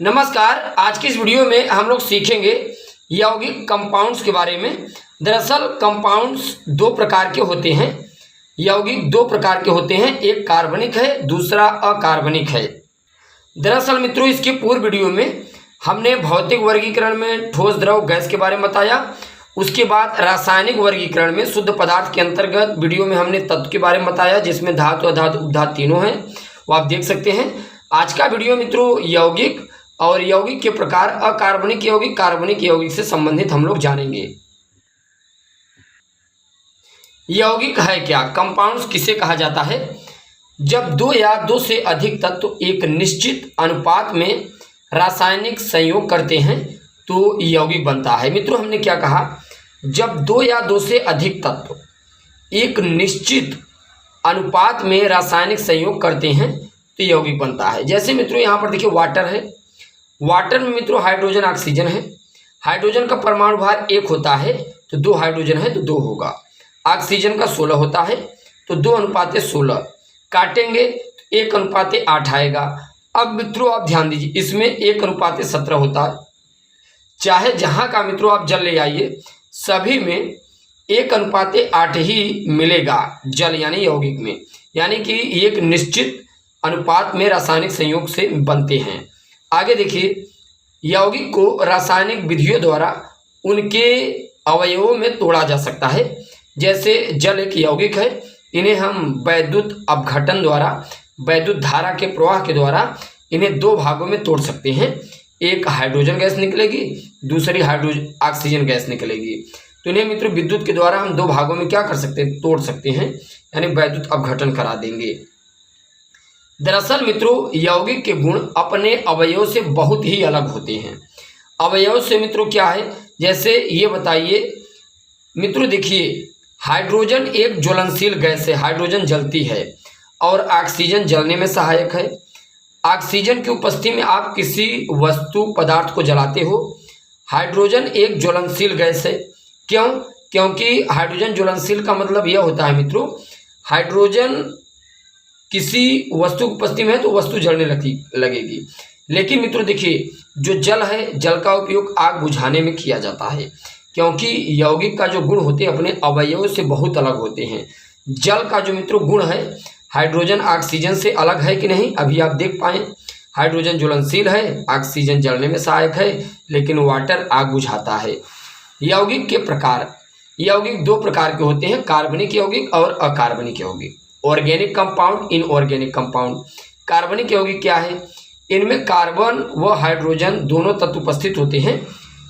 नमस्कार। आज की इस वीडियो में हम लोग सीखेंगे यौगिक कंपाउंड्स के बारे में। दरअसल कंपाउंड्स दो प्रकार के होते हैं। यौगिक दो प्रकार के होते हैं, एक कार्बनिक है, दूसरा अकार्बनिक है। दरअसल मित्रों, इसके पूर्व वीडियो में हमने भौतिक वर्गीकरण में ठोस, द्रव, गैस के बारे में बताया। उसके बाद रासायनिक वर्गीकरण में शुद्ध पदार्थ के अंतर्गत वीडियो में हमने तत्व के बारे में बताया, जिसमें धातु, अधातु, उपधातु तीनों हैं, वो आप देख सकते हैं। आज का वीडियो मित्रों यौगिक और यौगिक के प्रकार, अकार्बनिक यौगिक, कार्बनिक यौगिक से संबंधित हम लोग जानेंगे। यौगिक है क्या? कंपाउंड्स किसे कहा जाता है? जब दो या दो से अधिक तत्व एक निश्चित अनुपात में रासायनिक संयोग करते हैं तो यौगिक बनता है। मित्रों, हमने क्या कहा? जब दो या दो से अधिक तत्व एक निश्चित अनुपात में रासायनिक संयोग करते हैं तो यौगिक बनता है। जैसे मित्रों यहाँ पर देखिए वाटर है। वाटर में मित्रों हाइड्रोजन, ऑक्सीजन है। हाइड्रोजन का परमाणु भार 1 होता है तो 2 हाइड्रोजन है तो 2 होगा। ऑक्सीजन का 16 होता है तो 2:16 काटेंगे तो 1:8 आएगा। अब मित्रों आप ध्यान दीजिए, इसमें 1:17 होता है। चाहे जहाँ का मित्रों आप जल ले आइए, सभी में 1:8 ही मिलेगा जल यानी यौगिक में, यानी कि एक निश्चित अनुपात में रासायनिक संयोग से बनते हैं। आगे देखिए, यौगिक को रासायनिक विधियों द्वारा उनके अवयवों में तोड़ा जा सकता है। जैसे जल एक यौगिक है, इन्हें हम वैद्युत अपघटन द्वारा, वैद्युत धारा के प्रवाह के द्वारा इन्हें 2 भागों में तोड़ सकते हैं। एक हाइड्रोजन गैस निकलेगी, दूसरी ऑक्सीजन गैस निकलेगी। तो इन्हें मित्रों विद्युत के द्वारा हम 2 भागों में क्या कर सकते हैं? तोड़ सकते हैं, यानी वैद्युत अपघटन करा देंगे। दरअसल मित्रों यौगिक के गुण अपने अवयव से बहुत ही अलग होते हैं। अवयव से मित्रों क्या है? जैसे ये बताइए मित्रों, देखिए हाइड्रोजन एक ज्वलनशील गैस है, हाइड्रोजन जलती है और ऑक्सीजन जलने में सहायक है। ऑक्सीजन की उपस्थिति में आप किसी वस्तु पदार्थ को जलाते हो। हाइड्रोजन एक ज्वलनशील गैस है। क्यों? क्योंकि हाइड्रोजन ज्वलनशील का मतलब यह होता है मित्रों, हाइड्रोजन किसी वस्तु की उपस्थिति में है तो वस्तु जलने लगेगी। लेकिन मित्रों देखिए, जो जल है, जल का उपयोग आग बुझाने में किया जाता है, क्योंकि यौगिक का जो गुण होते हैं अपने अवयवों से बहुत अलग होते हैं। जल का जो मित्रों गुण है हाइड्रोजन ऑक्सीजन से अलग है कि नहीं, अभी आप देख पाए। हाइड्रोजन ज्वलनशील है, ऑक्सीजन जलने में सहायक है, लेकिन वाटर आग बुझाता है। यौगिक के प्रकार, यौगिक 2 प्रकार के होते हैं, कार्बनिक यौगिक और अकार्बनिक यौगिक। Organic compound, inorganic compound. कार्बनिक यौगिक क्या है? इनमें कार्बन व हाइड्रोजन दोनों तत्व उपस्थित होते हैं।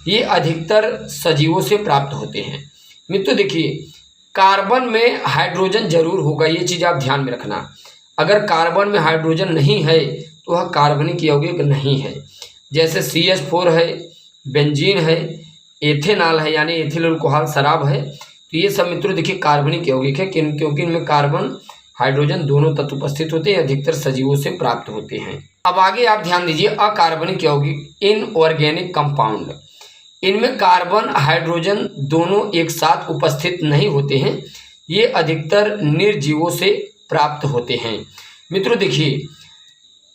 ये अधिकतर सजीवों से प्राप्त होते हैं। मित्रों देखिए, कार्बन में हाइड्रोजन जरूर होगा, ये चीज़ आप ध्यान में रखना। अगर कार्बन में हाइड्रोजन नहीं है तो वह कार्बनिक यौगिक नहीं है। जैसे CH4 है, बेंजीन है, एथेनॉल है यानी एथिल अल्कोहल शराब है, तो ये सब मित्रों देखिए कार्बनिक यौगिक है, क्योंकि इनमें कार्बन हाइड्रोजन दोनों तत्व उपस्थित होते हैं, अधिकतर सजीवों से प्राप्त होते हैं। अब आगे आप ध्यान दीजिए, अकार्बनिक यौगिक, इनऑर्गेनिक कंपाउंड। इनमें कार्बन हाइड्रोजन दोनों एक साथ उपस्थित नहीं होते हैं। ये अधिकतर निर्जीवों से प्राप्त होते हैं। मित्रों देखिए,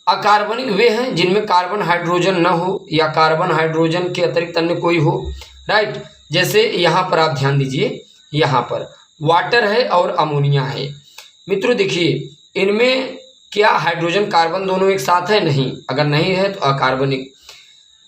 अकार्बनिक वे हैं जिनमें कार्बन हाइड्रोजन न हो या कार्बन हाइड्रोजन के अतिरिक्त अन्य कोई हो। राइट, जैसे यहाँ पर आप ध्यान दीजिए, यहाँ पर वाटर है और अमोनिया है। मित्रों देखिए, इनमें क्या हाइड्रोजन कार्बन दोनों एक साथ है? नहीं। अगर नहीं है तो अकार्बनिक।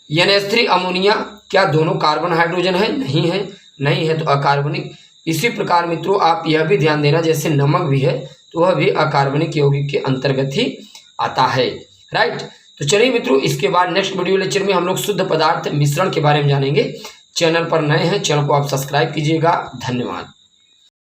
NH3 अमोनिया, क्या दोनों कार्बन हाइड्रोजन है? नहीं है। नहीं है तो अकार्बनिक। इसी प्रकार मित्रों आप यह भी ध्यान देना, जैसे नमक भी है तो वह भी अकार्बनिक यौगिक के अंतर्गत ही आता है। राइट, तो चलिए मित्रों, इसके बाद नेक्स्ट वीडियो लेक्चर में हम लोग शुद्ध पदार्थ मिश्रण के बारे में जानेंगे। चैनल पर नए हैं, चैनल को आप सब्सक्राइब कीजिएगा। धन्यवाद।